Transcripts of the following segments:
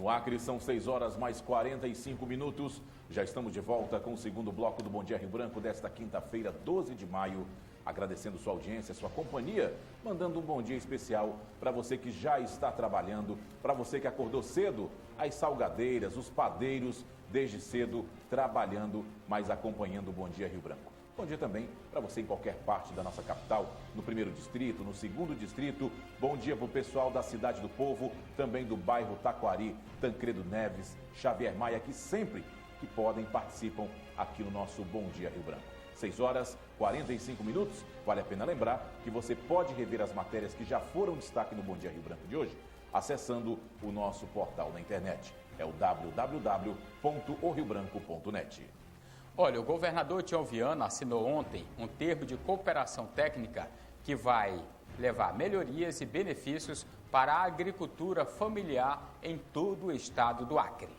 No Acre são 6 horas mais 45 minutos. Já estamos de volta com o segundo bloco do Bom Dia Rio Branco desta quinta-feira, 12 de maio. Agradecendo sua audiência, sua companhia, mandando um bom dia especial para você que já está trabalhando, para você que acordou cedo, as salgadeiras, os padeiros, desde cedo trabalhando, mas acompanhando o Bom Dia Rio Branco. Bom dia também para você em qualquer parte da nossa capital, no 1º distrito, no 2º distrito. Bom dia para o pessoal da Cidade do Povo, também do bairro Taquari, Tancredo Neves, Xavier Maia, que sempre que podem participam aqui no nosso Bom Dia Rio Branco. 6 horas 45 minutos. Vale a pena lembrar que você pode rever as matérias que já foram destaque no Bom Dia Rio Branco de hoje, acessando o nosso portal na internet. É o www.oriobranco.net. Olha, o governador Tião Viana assinou ontem um termo de cooperação técnica que vai levar melhorias e benefícios para a agricultura familiar em todo o estado do Acre.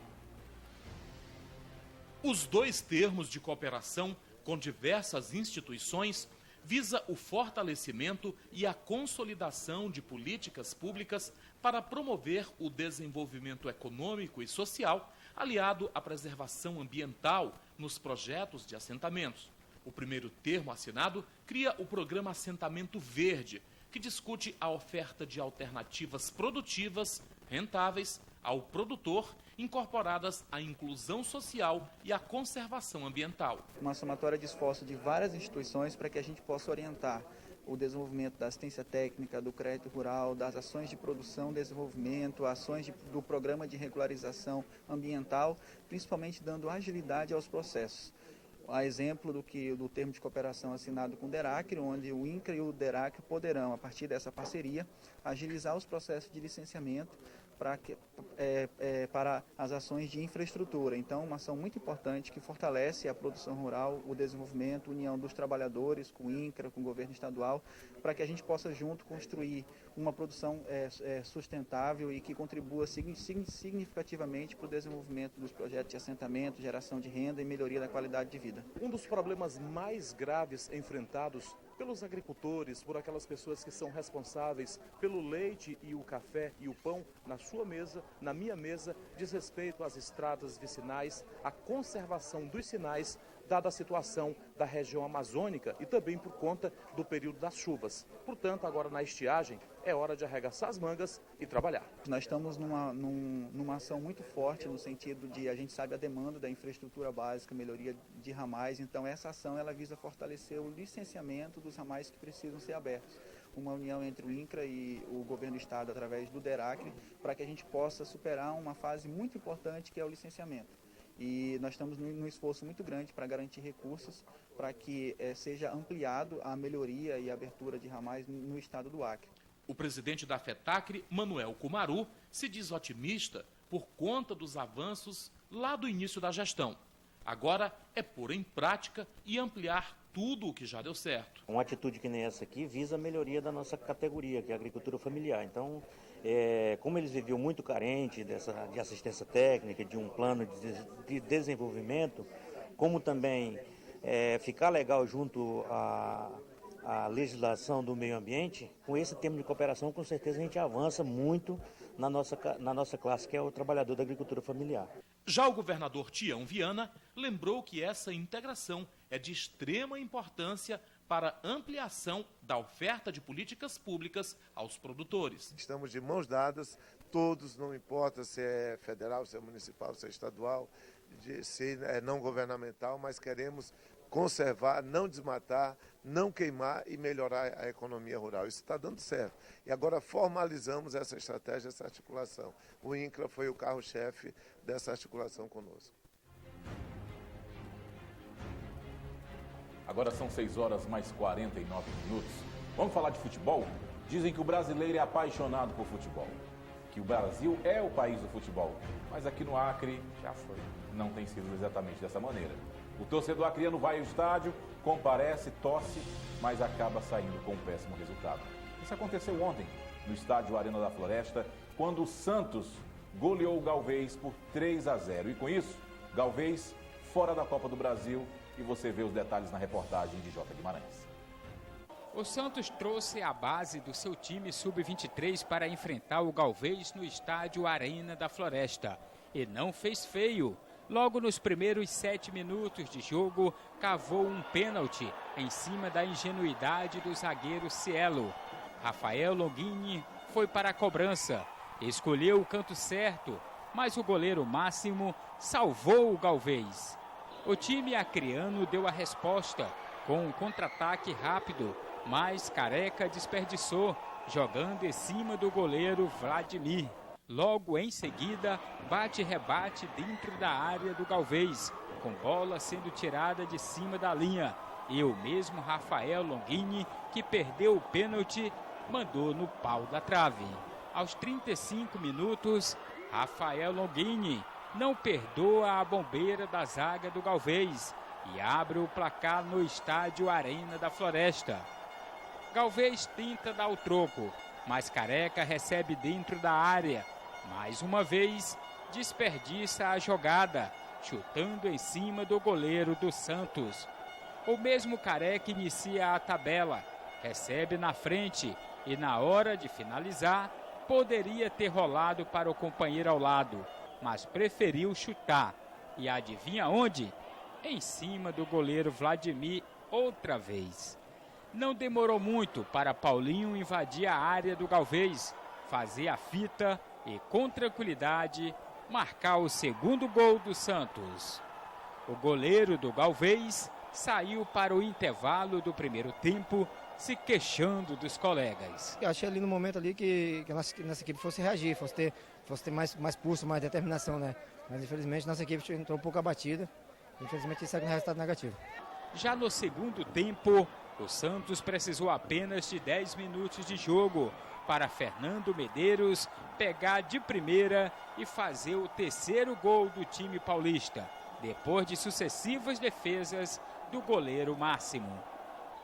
Os dois termos de cooperação com diversas instituições visa o fortalecimento e a consolidação de políticas públicas para promover o desenvolvimento econômico e social, aliado à preservação ambiental nos projetos de assentamentos. O primeiro termo assinado cria o programa Assentamento Verde, que discute a oferta de alternativas produtivas, rentáveis, ao produtor, incorporadas à inclusão social e à conservação ambiental. Uma somatória de esforço de várias instituições para que a gente possa orientar o desenvolvimento da assistência técnica, do crédito rural, das ações de produção e desenvolvimento, ações do programa de regularização ambiental, principalmente dando agilidade aos processos. A exemplo do termo de cooperação assinado com o DERACRE, onde o INCRA e o DERACRE poderão, a partir dessa parceria, agilizar os processos de licenciamento para as ações de infraestrutura. Então, uma ação muito importante que fortalece a produção rural, o desenvolvimento, a união dos trabalhadores com o INCRA, com o governo estadual, para que a gente possa junto construir uma produção sustentável e que contribua significativamente para o desenvolvimento dos projetos de assentamento, geração de renda e melhoria da qualidade de vida. Um dos problemas mais graves enfrentados pelos agricultores, por aquelas pessoas que são responsáveis pelo leite e o café e o pão na sua mesa, na minha mesa, diz respeito às estradas vicinais, à conservação dos sinais, dada a situação da região amazônica e também por conta do período das chuvas. Portanto, agora na estiagem, é hora de arregaçar as mangas e trabalhar. Nós estamos numa ação muito forte no sentido de, a gente sabe a demanda da infraestrutura básica, melhoria de ramais, então essa ação ela visa fortalecer o licenciamento dos ramais que precisam ser abertos. Uma união entre o INCRA e o governo do estado através do DERACRE, para que a gente possa superar uma fase muito importante que é o licenciamento. E nós estamos num esforço muito grande para garantir recursos para que seja ampliado a melhoria e abertura de ramais no estado do Acre. O presidente da FETACRE, Manuel Kumaru, se diz otimista por conta dos avanços lá do início da gestão. Agora é pôr em prática e ampliar tudo o que já deu certo. Uma atitude que nem essa aqui visa a melhoria da nossa categoria, que é a agricultura familiar. Então, como eles viviam muito carente de assistência técnica, de um plano de desenvolvimento, como também ficar legal junto à legislação do meio ambiente, com esse termo de cooperação, com certeza a gente avança muito na nossa classe, que é o trabalhador da agricultura familiar. Já o governador Tião Viana lembrou que essa integração é de extrema importância para a ampliação da oferta de políticas públicas aos produtores. Estamos de mãos dadas, todos, não importa se é federal, se é municipal, se é estadual, se é não governamental, mas queremos conservar, não desmatar, não queimar e melhorar a economia rural. Isso está dando certo. E agora formalizamos essa estratégia, essa articulação. O INCRA foi o carro-chefe dessa articulação conosco. Agora são 6 horas mais 49 minutos. Vamos falar de futebol? Dizem que o brasileiro é apaixonado por futebol, que o Brasil é o país do futebol, mas aqui no Acre já foi. Não tem sido exatamente dessa maneira. O torcedor acriano vai ao estádio, comparece, torce, mas acaba saindo com um péssimo resultado. Isso aconteceu ontem, no estádio Arena da Floresta, quando o Santos goleou o Galvez por 3-0. E com isso, Galvez fora da Copa do Brasil, e você vê os detalhes na reportagem de Jota Guimarães. O Santos trouxe a base do seu time sub-23 para enfrentar o Galvez no estádio Arena da Floresta. E não fez feio. Logo nos primeiros 7 minutos de jogo, cavou um pênalti em cima da ingenuidade do zagueiro Cielo. Rafael Longini foi para a cobrança. Escolheu o canto certo, mas o goleiro Máximo salvou o Galvez. O time acreano deu a resposta com um contra-ataque rápido, mas Careca desperdiçou, jogando em cima do goleiro Vladimir. Logo em seguida, bate-rebate dentro da área do Galvez, com bola sendo tirada de cima da linha. E o mesmo Rafael Longini, que perdeu o pênalti, mandou no pau da trave. Aos 35 minutos, Rafael Longini não perdoa a bombeira da zaga do Galvez e abre o placar no estádio Arena da Floresta. Galvez tenta dar o troco, mas Careca recebe dentro da área. Mais uma vez, desperdiça a jogada, chutando em cima do goleiro do Santos. O mesmo Careca inicia a tabela, recebe na frente e na hora de finalizar, poderia ter rolado para o companheiro ao lado, mas preferiu chutar. E adivinha onde? Em cima do goleiro Vladimir outra vez. Não demorou muito para Paulinho invadir a área do Galvez, fazer a fita e, com tranquilidade, marcar o segundo gol do Santos. O goleiro do Galvez saiu para o intervalo do primeiro tempo, se queixando dos colegas. Eu achei ali no momento ali que a nossa equipe fosse reagir, fosse ter mais pulso, mais determinação, né? Mas infelizmente nossa equipe entrou um pouco abatida. Infelizmente isso é um resultado negativo. Já no segundo tempo, o Santos precisou apenas de 10 minutos de jogo para Fernando Medeiros pegar de primeira e fazer o terceiro gol do time paulista, depois de sucessivas defesas do goleiro Máximo.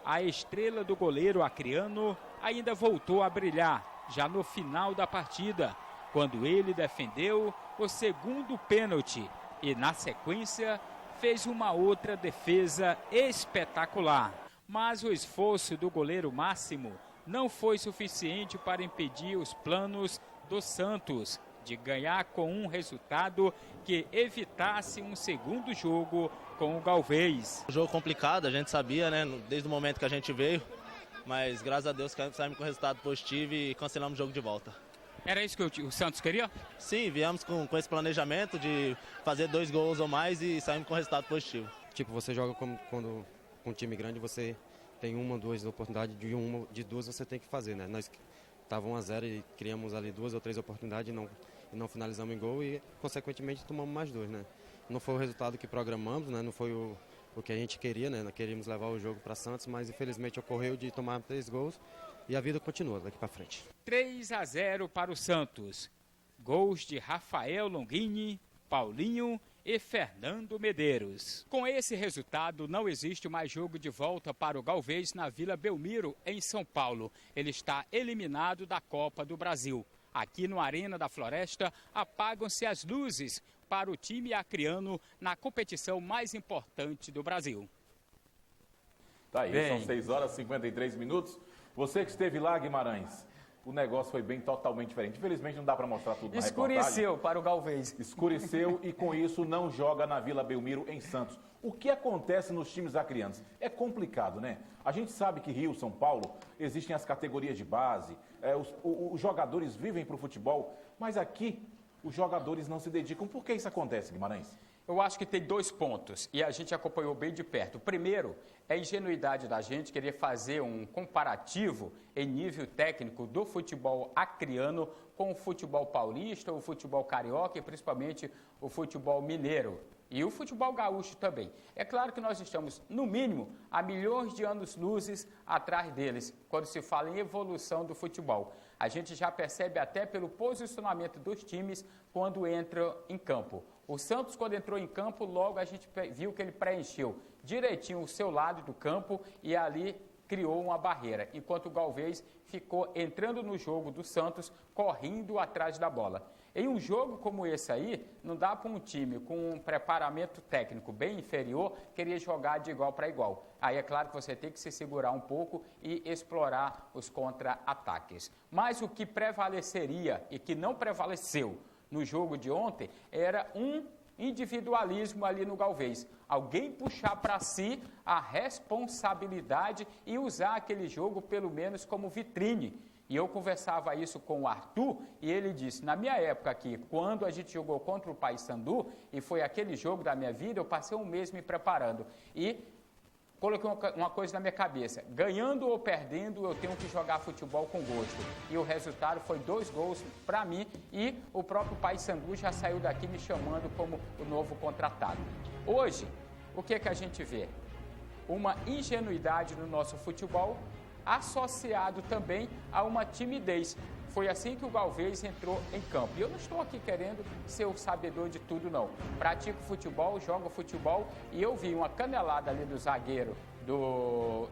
A estrela do goleiro acreano ainda voltou a brilhar, já no final da partida, quando ele defendeu o segundo pênalti e, na sequência, fez uma outra defesa espetacular. Mas o esforço do goleiro Máximo não foi suficiente para impedir os planos do Santos de ganhar com um resultado que evitasse um segundo jogo com o Galvez. Um jogo complicado, a gente sabia, né, desde o momento que a gente veio, mas graças a Deus saímos com resultado positivo e cancelamos o jogo de volta. Era isso que o Santos queria? Sim, viemos com esse planejamento de fazer 2 gols ou mais e saímos com resultado positivo. Tipo, você joga quando com um time grande, você tem 1 ou 2 oportunidades, de 2 você tem que fazer, né? Nós estávamos 1-0 e criamos ali 2 ou 3 oportunidades e não finalizamos em gol e, consequentemente, tomamos mais 2, né? Não foi o resultado que programamos, né? Não foi o que a gente queria, né? Nós queríamos levar o jogo para Santos, mas infelizmente ocorreu de tomar 3 gols e a vida continua daqui para frente. 3-0 para o Santos. Gols de Rafael Longini, Paulinho e Fernando Medeiros. Com esse resultado, não existe mais jogo de volta para o Galvez na Vila Belmiro, em São Paulo. Ele está eliminado da Copa do Brasil. Aqui no Arena da Floresta, apagam-se as luzes para o time acreano na competição mais importante do Brasil. Tá aí, são 6 horas e 53 minutos. Você que esteve lá, Guimarães, o negócio foi bem totalmente diferente. Infelizmente não dá para mostrar tudo na reportagem. Escureceu para o Galvez. Escureceu e com isso não joga na Vila Belmiro, em Santos. O que acontece nos times acreanos? É complicado, né? A gente sabe que Rio, São Paulo, existem as categorias de base, os jogadores vivem para o futebol, mas aqui os jogadores não se dedicam. Por que isso acontece, Guimarães? Eu acho que tem 2 pontos e a gente acompanhou bem de perto. O primeiro é a ingenuidade da gente querer fazer um comparativo em nível técnico do futebol acreano com o futebol paulista, o futebol carioca e principalmente o futebol mineiro. E o futebol gaúcho também. É claro que nós estamos, no mínimo, a milhões de anos-luzes atrás deles, quando se fala em evolução do futebol. A gente já percebe até pelo posicionamento dos times quando entram em campo. O Santos, quando entrou em campo, logo a gente viu que ele preencheu direitinho o seu lado do campo e ali criou uma barreira, enquanto o Galvez ficou entrando no jogo do Santos, correndo atrás da bola. Em um jogo como esse aí, não dá para um time com um preparamento técnico bem inferior querer jogar de igual para igual. Aí é claro que você tem que se segurar um pouco e explorar os contra-ataques. Mas o que prevaleceria e que não prevaleceu no jogo de ontem era um individualismo ali no Galvez. Alguém puxar para si a responsabilidade e usar aquele jogo pelo menos como vitrine. E eu conversava isso com o Arthur e ele disse, na minha época aqui, quando a gente jogou contra o Paysandu, e foi aquele jogo da minha vida, eu passei um mês me preparando. E coloquei uma coisa na minha cabeça, ganhando ou perdendo, eu tenho que jogar futebol com gosto. E o resultado foi 2 gols para mim e o próprio Paysandu já saiu daqui me chamando como o novo contratado. Hoje, o que a gente vê? Uma ingenuidade no nosso futebol, associado também a uma timidez. Foi assim que o Galvez entrou em campo. E eu não estou aqui querendo ser o sabedor de tudo, não. Pratico futebol, jogo futebol e eu vi uma canelada ali do zagueiro do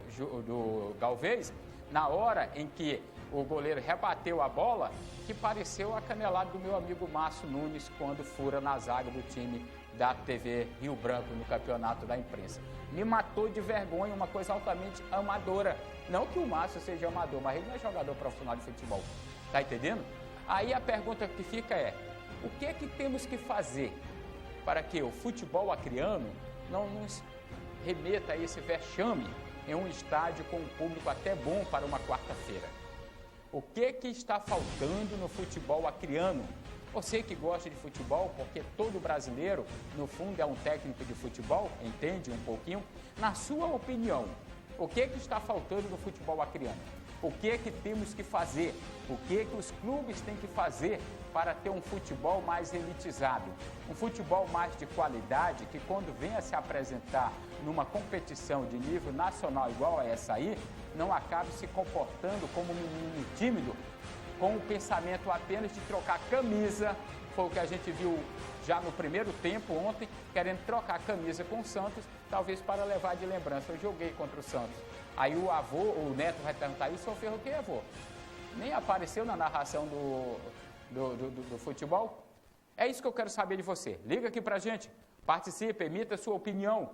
Galvez, na hora em que o goleiro rebateu a bola, que pareceu a canelada do meu amigo Márcio Nunes quando fura na zaga do time da TV Rio Branco no campeonato da imprensa. Me matou de vergonha, uma coisa altamente amadora. Não que o Márcio seja amador, mas ele não é jogador profissional de futebol. Tá entendendo? Aí a pergunta que fica é, o que é que temos que fazer para que o futebol acreano não nos remeta a esse vexame em um estádio com um público até bom para uma quarta-feira? O que está faltando no futebol acreano? Você que gosta de futebol, porque todo brasileiro, no fundo, é um técnico de futebol, entende um pouquinho? Na sua opinião, o que está faltando no futebol acreano? O que temos que fazer? O que os clubes têm que fazer para ter um futebol mais elitizado? Um futebol mais de qualidade, que quando venha se apresentar numa competição de nível nacional igual a essa aí, não acabe se comportando como um menino tímido, com o pensamento apenas de trocar camisa. Foi o que a gente viu já no primeiro tempo ontem, querendo trocar a camisa com o Santos, talvez para levar de lembrança. Eu joguei contra o Santos. Aí o avô, o neto vai perguntar, isso, Ferro, o que é, avô? Nem apareceu na narração do futebol? É isso que eu quero saber de você. Liga aqui pra gente, participe, emita a sua opinião.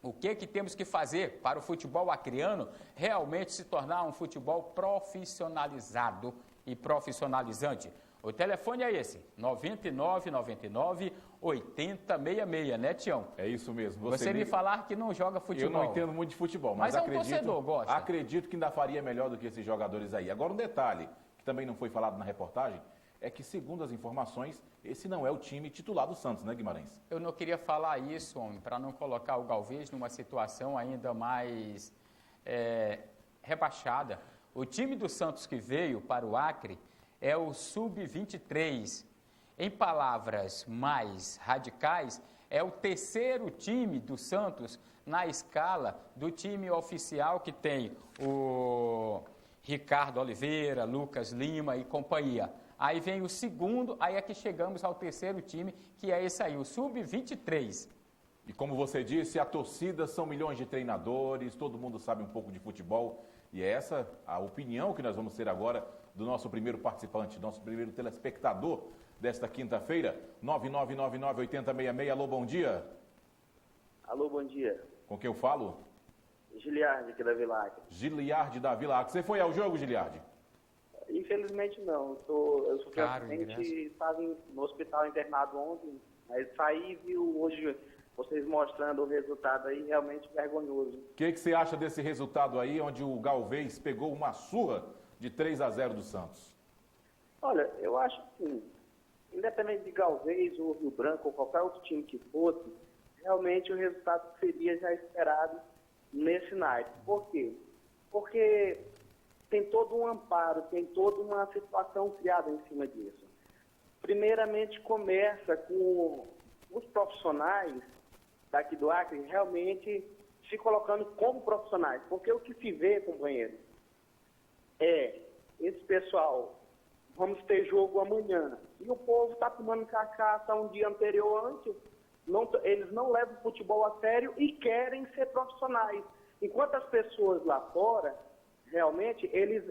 O que temos que fazer para o futebol acreano realmente se tornar um futebol profissionalizado e profissionalizante? O telefone é esse, 9999-8066, né, Tião? É isso mesmo. Você me falar que não joga futebol. Eu não entendo muito de futebol, mas é um torcedor, gosta. Acredito que ainda faria melhor do que esses jogadores aí. Agora, um detalhe, que também não foi falado na reportagem, é que, segundo as informações, esse não é o time titular do Santos, né, Guimarães? Eu não queria falar isso, homem, para não colocar o Galvez numa situação ainda mais rebaixada. O time do Santos que veio para o Acre é o Sub-23. Em palavras mais radicais, é o terceiro time do Santos na escala do time oficial que tem o Ricardo Oliveira, Lucas Lima e companhia. Aí vem o segundo, aí é que chegamos ao terceiro time, que é esse aí, o Sub-23. E como você disse, a torcida são milhões de treinadores, todo mundo sabe um pouco de futebol. E é essa a opinião que nós vamos ter agora do nosso primeiro participante, nosso primeiro telespectador desta quinta-feira, 9999-8066. Alô, bom dia. Alô, bom dia. Com quem eu falo? Giliardi, aqui da Vila Acre. Giliardi da Vila Acre. Você foi ao jogo, Giliardi? Infelizmente não. Eu sofri um acidente e estava no hospital internado ontem, mas saí e viu hoje vocês mostrando o resultado aí, realmente vergonhoso. O que você acha desse resultado aí, onde o Galvez pegou uma surra de 3-0 do Santos? Olha, eu acho que, independente de Galvez ou Rio Branco ou qualquer outro time que fosse, realmente o resultado seria já esperado nesse naipe. Por quê? Porque tem todo um amparo, tem toda uma situação criada em cima disso. Primeiramente, começa com os profissionais daqui do Acre realmente se colocando como profissionais. Porque o que se vê, companheiro, é esse pessoal, vamos ter jogo amanhã, e o povo está tomando cachaça um dia anterior antes, eles não levam o futebol a sério e querem ser profissionais. Enquanto as pessoas lá fora, realmente, eles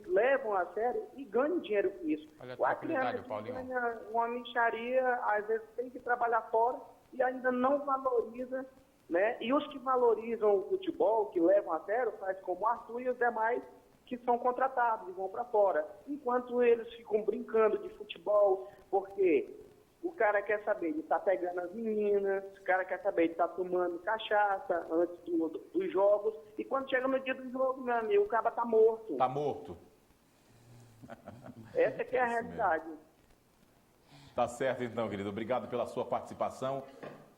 levam a sério e ganham dinheiro com isso. Olha A criança que ganha uma mixaria, às vezes tem que trabalhar fora e ainda não valoriza, né? E os que valorizam o futebol, que levam a sério, faz como o Arthur e os demais que são contratados e vão para fora. Enquanto eles ficam brincando de futebol, porque o cara quer saber de estar pegando as meninas, o cara quer saber de estar tomando cachaça antes dos jogos, e quando chega no dia do jogo, meu amigo, o cara tá morto. Tá morto. Essa que é a realidade. Tá certo então, querido. Obrigado pela sua participação.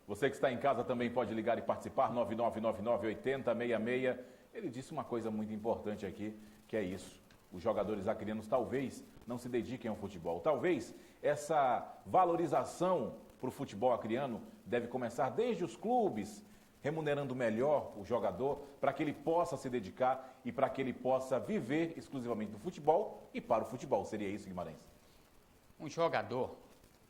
Você que está em casa também pode ligar e participar, 9999-8066. Ele disse uma coisa muito importante aqui, que é isso. Os jogadores acrianos talvez não se dediquem ao futebol. Talvez essa valorização para o futebol acriano deve começar desde os clubes, remunerando melhor o jogador para que ele possa se dedicar e para que ele possa viver exclusivamente do futebol e para o futebol. Seria isso, Guimarães? Um jogador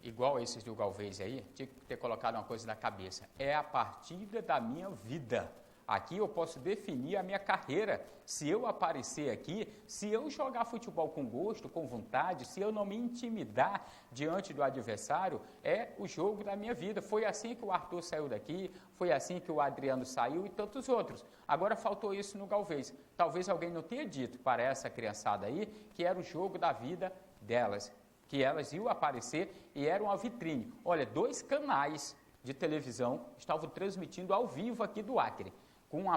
igual esses do Galvez aí, tinha que ter colocado uma coisa na cabeça. É a partida da minha vida. Aqui eu posso definir a minha carreira. Se eu aparecer aqui, se eu jogar futebol com gosto, com vontade, se eu não me intimidar diante do adversário, é o jogo da minha vida. Foi assim que o Arthur saiu daqui, foi assim que o Adriano saiu e tantos outros. Agora faltou isso no Galvez. Talvez alguém não tenha dito para essa criançada aí que era o jogo da vida delas, que elas iam aparecer e era uma vitrine. Olha, 2 canais de televisão estavam transmitindo ao vivo aqui do Acre, com uma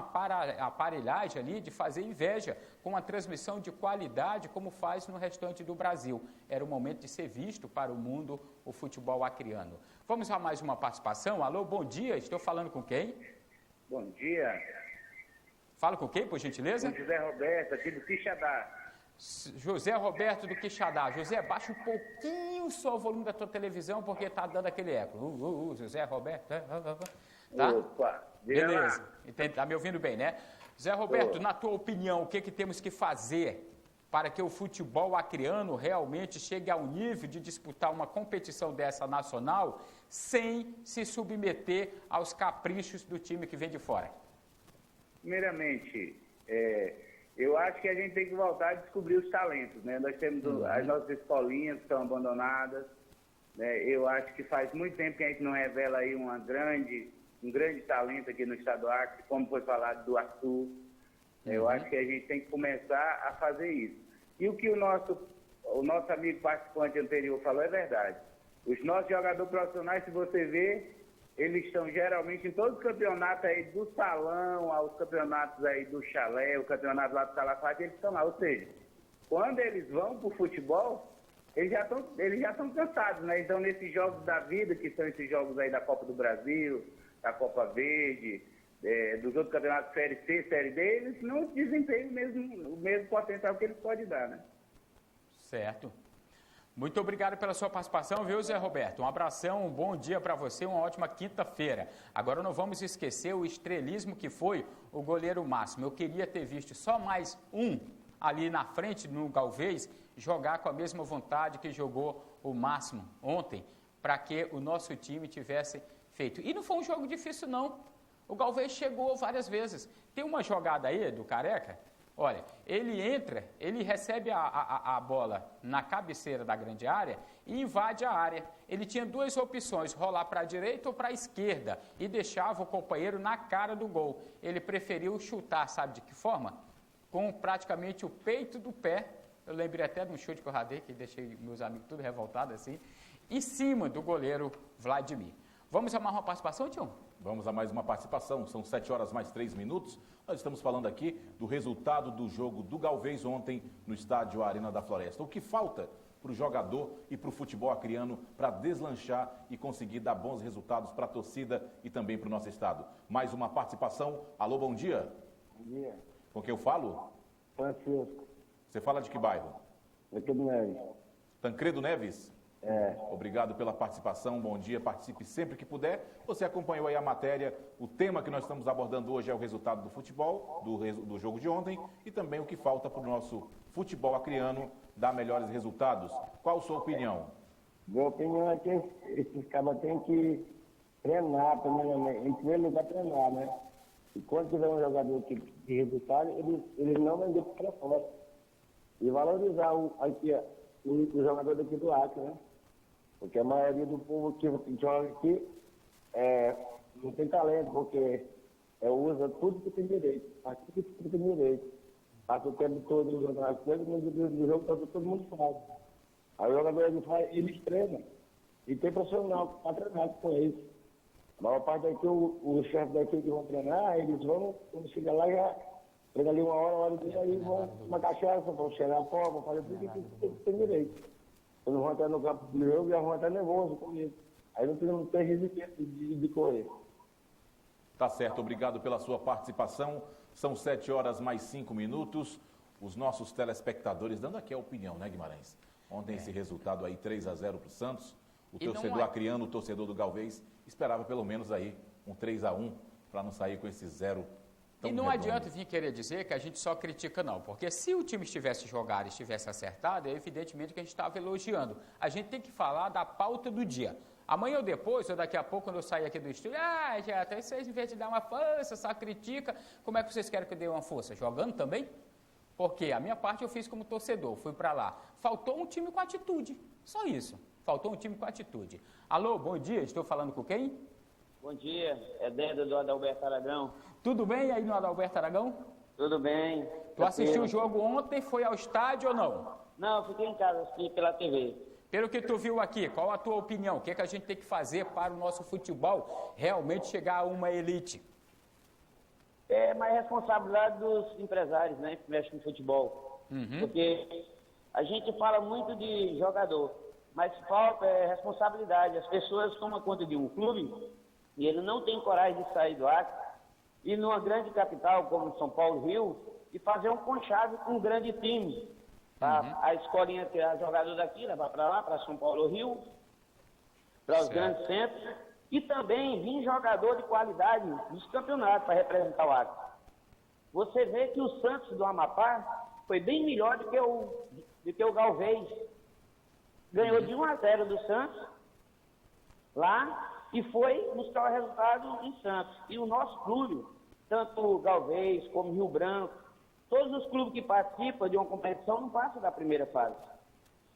aparelhagem ali de fazer inveja, com uma transmissão de qualidade como faz no restante do Brasil. Era o momento de ser visto para o mundo o futebol acriano. Vamos a mais uma participação. Alô, bom dia, estou falando com quem? Bom dia. Fala com quem, por gentileza? Com José Roberto, aqui do Quixadá. José Roberto do Quixadá. José, baixa um pouquinho só o volume da tua televisão, porque está dando aquele eco. José Roberto... Tá? Opa, beleza. Está me ouvindo bem, né? Zé Roberto, na tua opinião, o que temos que fazer para que o futebol acriano realmente chegue ao nível de disputar uma competição dessa nacional sem se submeter aos caprichos do time que vem de fora? Primeiramente, eu acho que a gente tem que voltar a descobrir os talentos, né? Nós temos as nossas escolinhas que estão abandonadas, né? Eu acho que faz muito tempo que a gente não revela aí um grande talento aqui no estado do Acre, como foi falado do Arthur. Eu acho que a gente tem que começar a fazer isso. E o que o nosso amigo participante anterior falou é verdade. Os nossos jogadores profissionais, se você ver, eles estão geralmente em todos os campeonatos aí do salão, aos campeonatos aí do chalé, o campeonato lá do Calafate, eles estão lá. Ou seja, quando eles vão para o futebol, eles já estão cansados, né? Então, nesses jogos da vida, que são esses jogos aí da Copa do Brasil, da Copa Verde, dos outros campeonatos Série C, Série D, eles não desempenham o mesmo potencial que eles podem dar, né? Certo. Muito obrigado pela sua participação, viu, Zé Roberto? Um abração, um bom dia para você, uma ótima quinta-feira. Agora não vamos esquecer o estrelismo que foi o goleiro Máximo. Eu queria ter visto só mais um ali na frente, no Galvez, jogar com a mesma vontade que jogou o Máximo ontem, para que o nosso time tivesse feito. E não foi um jogo difícil, não. O Galvez chegou várias vezes. Tem uma jogada aí do Careca, olha, ele entra, ele recebe a bola na cabeceira da grande área e invade a área. Ele tinha 2 opções, rolar para a direita ou para a esquerda, e deixava o companheiro na cara do gol. Ele preferiu chutar, sabe de que forma? Com praticamente o peito do pé. Eu lembrei até de um chute que eu radei, que deixei meus amigos tudo revoltados assim, em cima do goleiro Vladimir. Vamos a mais uma participação, Tião? Vamos a mais uma participação. São 7 horas mais 3 minutos. Nós estamos falando aqui do resultado do jogo do Galvez ontem no estádio Arena da Floresta. O que falta para o jogador e para o futebol acriano para deslanchar e conseguir dar bons resultados para a torcida e também para o nosso estado? Mais uma participação. Alô, bom dia. Bom dia. Com quem eu falo? Francisco. Você fala de que bairro? Tancredo Neves. Tancredo Neves? É. Obrigado pela participação, bom dia, participe sempre que puder. Você acompanhou aí a matéria, o tema que nós estamos abordando hoje é o resultado do futebol, do jogo de ontem, e também o que falta para o nosso futebol acriano dar melhores resultados. Qual a sua opinião? Minha opinião é que esses caras têm que treinar, primeiramente. Em primeiro lugar, treinar, né? E quando tiver um jogador que de resultado, eles não vender para fora. E valorizar o jogador daqui do Acre, né? Porque a maioria do povo que joga aqui não tem talento, porque usa tudo que tem direito. Aqui que tudo tem direito. Passa o tempo todo jogando as coisas, mas no jogo todo mundo faz. Aí o jogador eles treinam. E tem profissional para treinar com eles. A maior parte daqui, o chefe daqui que vão treinar, eles vão, quando chega lá, já treina ali uma hora e meia, aí vão tomar cachaça, vão cheirar pó, vão fazer tudo que tem direito. Quando vão entrar no campo do jogo, já vão entrar nervoso com isso. Aí não tem resistência de correr. Tá certo, obrigado pela sua participação. São 7h mais 5. Os nossos telespectadores dando aqui a opinião, né, Guimarães? Ontem esse resultado aí, 3-0 para o Santos. O torcedor acriano, o torcedor do Galvez, esperava pelo menos aí um 3-1 para não sair com esse 0 tão E não redondo. adianta vir querer dizer que a gente só critica, não. Porque se o time estivesse jogado e estivesse acertado, é evidentemente que a gente estava elogiando. A gente tem que falar da pauta do dia. Amanhã ou depois, ou daqui a pouco, quando eu sair aqui do estúdio, já até vocês, em vez de dar uma força, só critica. Como é que vocês querem que eu dê uma força? Jogando também? Porque a minha parte eu fiz como torcedor, fui para lá. Faltou um time com atitude, só isso. Faltou um time com atitude. Alô, bom dia, estou falando com quem? Bom dia, é Deda do Adalberto Aragão. Tudo bem aí no Adalberto Aragão? Tudo bem. Tu assistiu o jogo ontem, foi ao estádio ou não? Não, eu fiquei em casa, assisti pela TV. Pelo que tu viu aqui, qual a tua opinião? O que a gente tem que fazer para o nosso futebol realmente chegar a uma elite? É mais responsabilidade dos empresários, né, que mexem no futebol. Porque a gente fala muito de jogador, mas falta responsabilidade. As pessoas tomam conta de um clube e ele não tem coragem de sair do Acre, ir numa grande capital como São Paulo, Rio, e fazer um conchave com um grande time. A escolinha tirar jogador daqui, levar para lá, para São Paulo, Rio, para os grandes centros, e também vir jogador de qualidade nos campeonatos para representar o Acre. Você vê que o Santos do Amapá foi bem melhor do que o Galvez. Ganhou de 1-0 do Santos lá e foi buscar o resultado em Santos. E o nosso clube, tanto o Galvez como Rio Branco, todos os clubes que participam de uma competição não passam da primeira fase.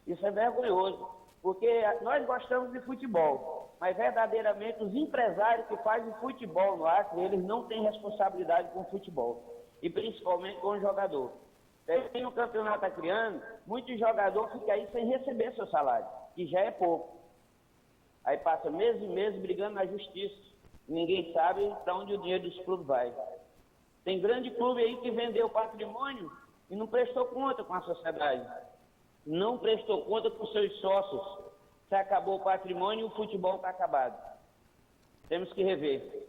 Isso é vergonhoso, porque nós gostamos de futebol, mas verdadeiramente os empresários que fazem futebol no Acre, eles não têm responsabilidade com o futebol, e principalmente com o jogador. Tem um campeonato acreano, muitos jogadores ficam aí sem receber seu salário, que já é pouco. Aí passa meses e meses brigando na justiça. Ninguém sabe para onde o dinheiro dos clubes vai. Tem grande clube aí que vendeu patrimônio e não prestou conta com a sociedade. Não prestou conta com seus sócios. Se acabou o patrimônio, o futebol está acabado. Temos que rever.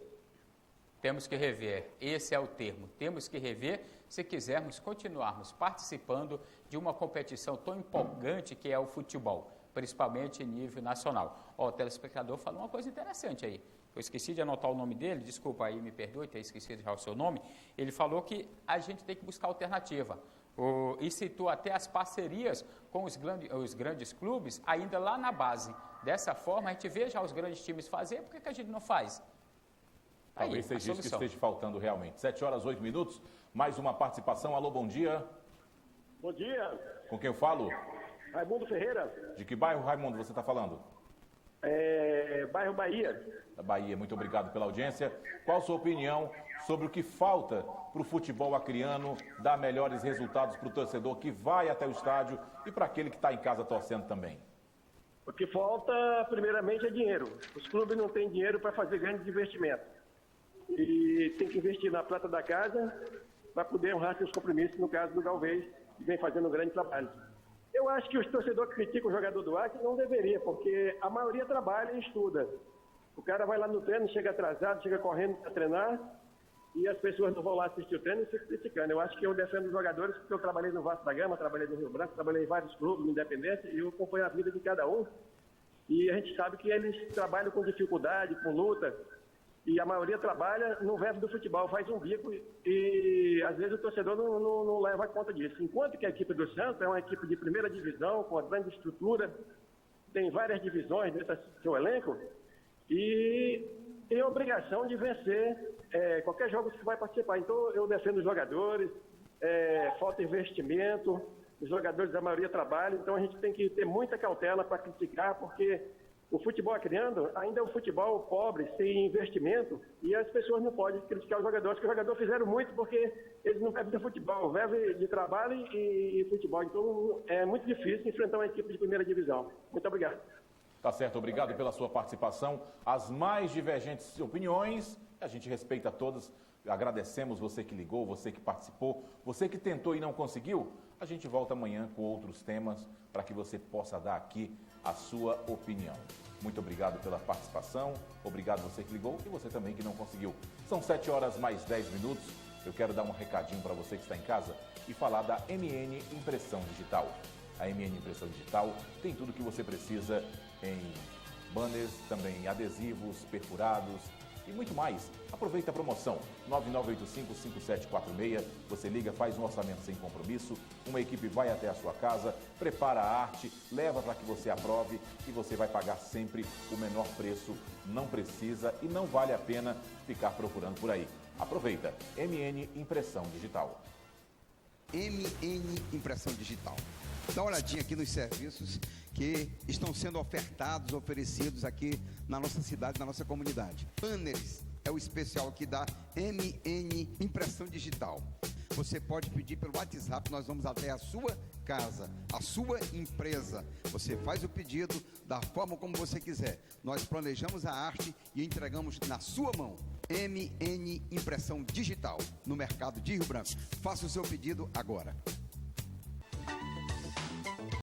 Temos que rever, esse é o termo. Temos que rever se quisermos continuarmos participando de uma competição tão empolgante que é o futebol, principalmente em nível nacional. O telespectador falou uma coisa interessante aí. Eu esqueci de anotar o nome dele, desculpa aí, me perdoe, ter esquecido já o seu nome. Ele falou que a gente tem que buscar alternativa. E citou até as parcerias com os grandes clubes, ainda lá na base. Dessa forma, a gente vê já os grandes times fazer, por que a gente não faz? Talvez seja isso que esteja faltando realmente. 7h08, mais uma participação. Alô, bom dia. Bom dia. Com quem eu falo? Raimundo Ferreira. De que bairro, Raimundo, você está falando? Bairro Bahia. Da Bahia, muito obrigado pela audiência. Qual a sua opinião sobre o que falta para o futebol acreano dar melhores resultados para o torcedor que vai até o estádio e para aquele que está em casa torcendo também? O que falta, primeiramente, é dinheiro. Os clubes não têm dinheiro para fazer grandes investimentos. E tem que investir na prata da casa para poder honrar seus compromissos, no caso do Galvez, que vem fazendo um grande trabalho. Eu acho que os torcedores que criticam o jogador do Acre não deveria, porque a maioria trabalha e estuda. O cara vai lá no treino, chega atrasado, chega correndo para treinar, e as pessoas não vão lá assistir o treino e ficam criticando. Eu acho que eu defendo os jogadores, porque eu trabalhei no Vasco da Gama, trabalhei no Rio Branco, trabalhei em vários clubes, no Independência, e eu acompanho a vida de cada um. E a gente sabe que eles trabalham com dificuldade, com luta, e a maioria trabalha no verbo do futebol, faz um bico e às vezes o torcedor não leva conta disso. Enquanto que a equipe do Santos é uma equipe de primeira divisão, com uma grande estrutura, tem várias divisões dentro do seu elenco, e tem a obrigação de vencer qualquer jogo que vai participar. Então, eu defendo os jogadores, falta investimento, os jogadores, a maioria trabalham, então a gente tem que ter muita cautela para criticar, porque o futebol criando ainda é um futebol pobre, sem investimento, e as pessoas não podem criticar os jogadores, porque os jogadores fizeram muito porque eles não vivem de futebol, vivem de trabalho e futebol. Então é muito difícil enfrentar uma equipe de primeira divisão. Muito obrigado. Tá certo, obrigado pela sua participação. As mais divergentes opiniões, a gente respeita todas. Agradecemos você que ligou, você que participou, você que tentou e não conseguiu. A gente volta amanhã com outros temas para que você possa dar aqui a sua opinião. Muito obrigado pela participação, obrigado você que ligou e você também que não conseguiu. São 7 horas mais 10 minutos. Eu quero dar um recadinho para você que está em casa e falar da MN Impressão Digital. A MN Impressão Digital tem tudo que você precisa em banners, também adesivos, perfurados e muito mais. Aproveita a promoção 9985-5746. Você liga, faz um orçamento sem compromisso, uma equipe vai até a sua casa, prepara a arte, leva para que você aprove e você vai pagar sempre o menor preço. Não precisa e não vale a pena ficar procurando por aí. Aproveita, MN Impressão Digital. MN Impressão Digital. Dá uma olhadinha aqui nos serviços que estão sendo oferecidos aqui na nossa cidade, na nossa comunidade. Banners é o especial aqui da MN Impressão Digital. Você pode pedir pelo WhatsApp, nós vamos até a sua casa, a sua empresa. Você faz o pedido da forma como você quiser. Nós planejamos a arte e entregamos na sua mão. MN Impressão Digital, no mercado de Rio Branco. Faça o seu pedido agora.